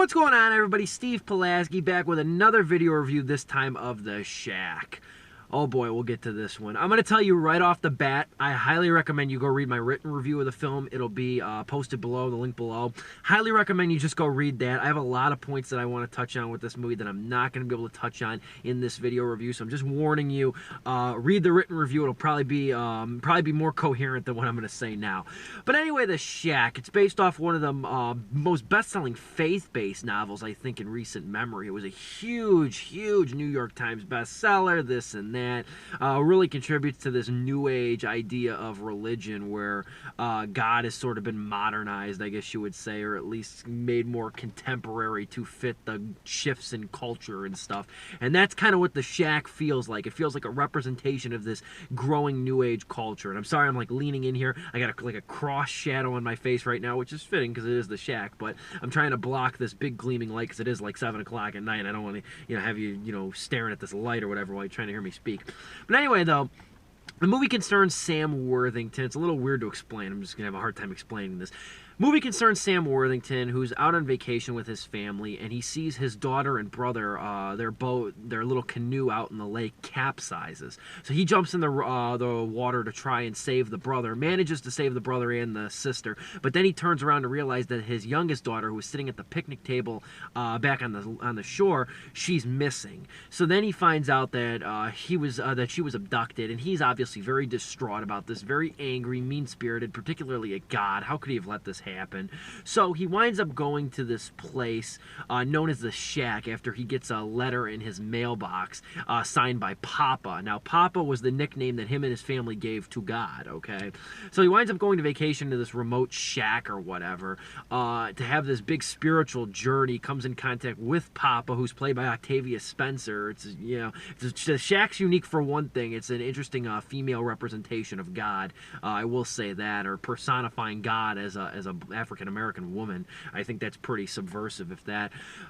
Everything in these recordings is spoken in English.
What's going on, everybody? Steve Pulaski back with another video review, this time of The Shack. Oh boy, we'll get to this one. I'm going to tell you right off the bat, I highly recommend you go read my written review of the film. It'll be posted below, the link below. Highly recommend you just go read that. I have a lot of points that I want to touch on with this movie that I'm not going to be able to touch on in this video review, so I'm just warning you. Read the written review. It'll probably be more coherent than what I'm going to say now. But anyway, The Shack, it's based off one of the most best-selling faith-based novels, I think, in recent memory. It was a huge New York Times bestseller, this and that. Really contributes to this new age idea of religion where God has sort of been modernized, I guess you would say, or at least made more contemporary to fit the shifts in culture and stuff. And that's kind of what The Shack feels like. It feels like a representation of this growing new age culture. And I'm sorry I'm like leaning in here. I got like a cross shadow on my face right now, which is fitting because it is The Shack, but I'm trying to block this big gleaming light because it is like 7 o'clock at night. I don't want to have you staring at this light or whatever while you're trying to hear me speak. But anyway, though, the movie concerns Sam Worthington. It's a little weird to explain. I'm just going to have a hard time explaining this. Movie concerns Sam Worthington, who's out on vacation with his family, and he sees his daughter and brother, their little canoe out in the lake capsizes. So he jumps in the water to try and save the brother, manages to save the brother and the sister, but then he turns around to realize that his youngest daughter, who was sitting at the picnic table back on the shore, she's missing. So then he finds out that she was abducted, and he's obviously very distraught about this, very angry, mean-spirited, particularly at God. How could he have let this happen? So he winds up going to this place known as The Shack after he gets a letter in his mailbox signed by Papa. Now, Papa was the nickname that him and his family gave to God, okay? So he winds up going to vacation to this remote shack or whatever to have this big spiritual journey. Comes in contact with Papa, who's played by Octavia Spencer. The Shack's unique for one thing. It's an interesting female representation of God. I will say that, or personifying God as a African-American woman. I think that's pretty subversive,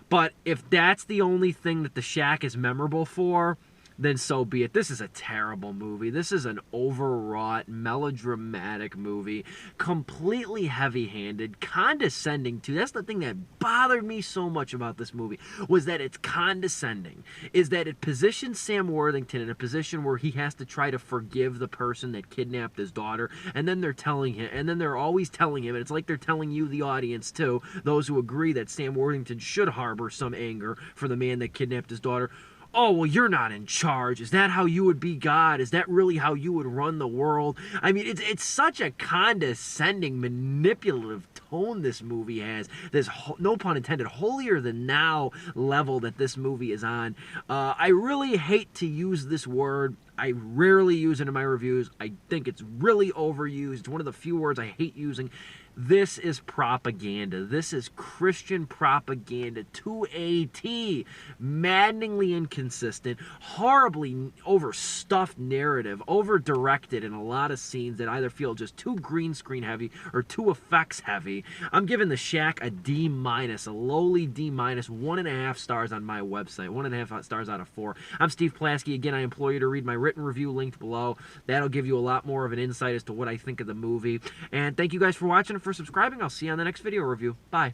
but if that's the only thing that The Shack is memorable for, then so be it. This is a terrible movie. This is an overwrought, melodramatic movie, completely heavy-handed, condescending too. That's the thing that bothered me so much about this movie, was that it's condescending, is that it positions Sam Worthington in a position where he has to try to forgive the person that kidnapped his daughter, and then they're always telling him, and it's like they're telling you, the audience too, those who agree that Sam Worthington should harbor some anger for the man that kidnapped his daughter. Oh, well, you're not in charge. Is that how you would be God? Is that really how you would run the world? I mean, it's such a condescending, manipulative tone this movie has. This, no pun intended, holier-than-thou level that this movie is on. I really hate to use this word. I rarely use it in my reviews. I think it's really overused. It's one of the few words I hate using. This is propaganda. This is Christian propaganda to a T. Maddeningly inconsistent, horribly overstuffed narrative, over-directed in a lot of scenes that either feel just too green screen heavy or too effects heavy. I'm giving The Shack a D-, a lowly D-, 1.5 stars on my website. 1.5 stars out of 4. I'm Steve Pulaski. Again, I implore you to read my written review linked below. That'll give you a lot more of an insight as to what I think of the movie. And thank you guys for watching and for subscribing. I'll see you on the next video review. Bye.